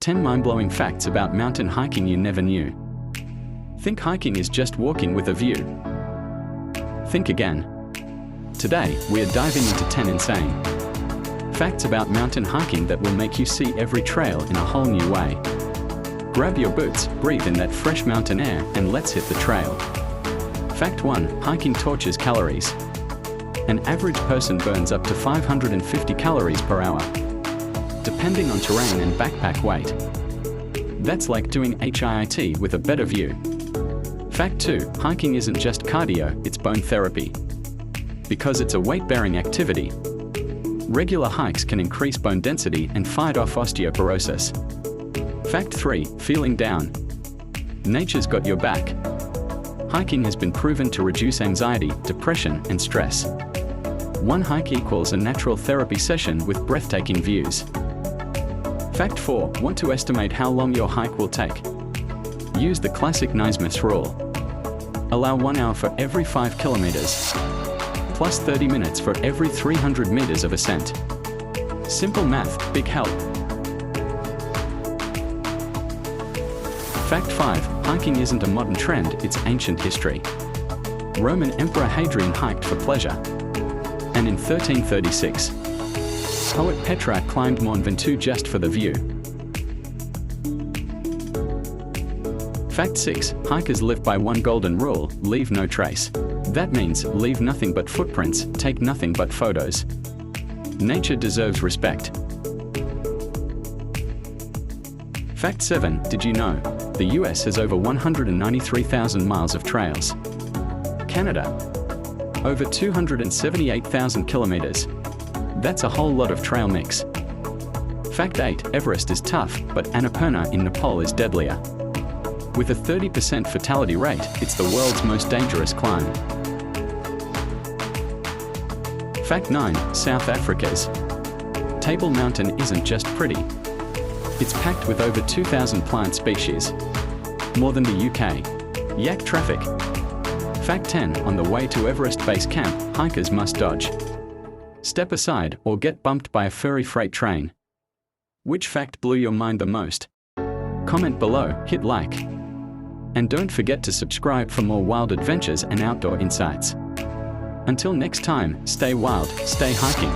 10 mind-blowing facts about mountain hiking you never knew. Think hiking is just walking with a view. Think again. Today, we are diving into 10 insane facts about mountain hiking that will make you see every trail in a whole new way. Grab your boots, breathe in that fresh mountain air, and let's hit the trail. Fact 1. Hiking torches calories. An average person burns up to 550 calories per hour, depending on terrain and backpack weight. That's like doing HIIT with a better view. Fact 2. Hiking isn't just cardio, it's bone therapy. Because it's a weight-bearing activity, regular hikes can increase bone density and fight off osteoporosis. Fact 3. Feeling down. Nature's got your back. Hiking has been proven to reduce anxiety, depression, and stress. One hike equals a natural therapy session with breathtaking views. Fact 4. Want to estimate how long your hike will take? Use the classic Naismith's rule. Allow 1 hour for every 5 kilometers, plus 30 minutes for every 300 meters of ascent. Simple math, big help. Fact 5. Hiking isn't a modern trend, it's ancient history. Roman Emperor Hadrian hiked for pleasure. And in 1336, poet Petrarch climbed Mont Ventoux just for the view. Fact 6. Hikers live by one golden rule: leave no trace. That means leave nothing but footprints, take nothing but photos. Nature deserves respect. Fact 7. Did you know the US has over 193,000 miles of trails? Canada, over 278,000 kilometers. That's a whole lot of trail mix. Fact 8. Everest is tough, but Annapurna in Nepal is deadlier. With a 30% fatality rate, it's the world's most dangerous climb. Fact 9. South Africa's Table Mountain isn't just pretty. It's packed with over 2,000 plant species. More than the UK. Yak traffic. Fact 10. On the way to Everest Base Camp, hikers must dodge. Step aside or get bumped by a furry freight train. Which fact blew your mind the most? Comment below, hit like. And don't forget to subscribe for more wild adventures and outdoor insights. Until next time, stay wild, stay hiking.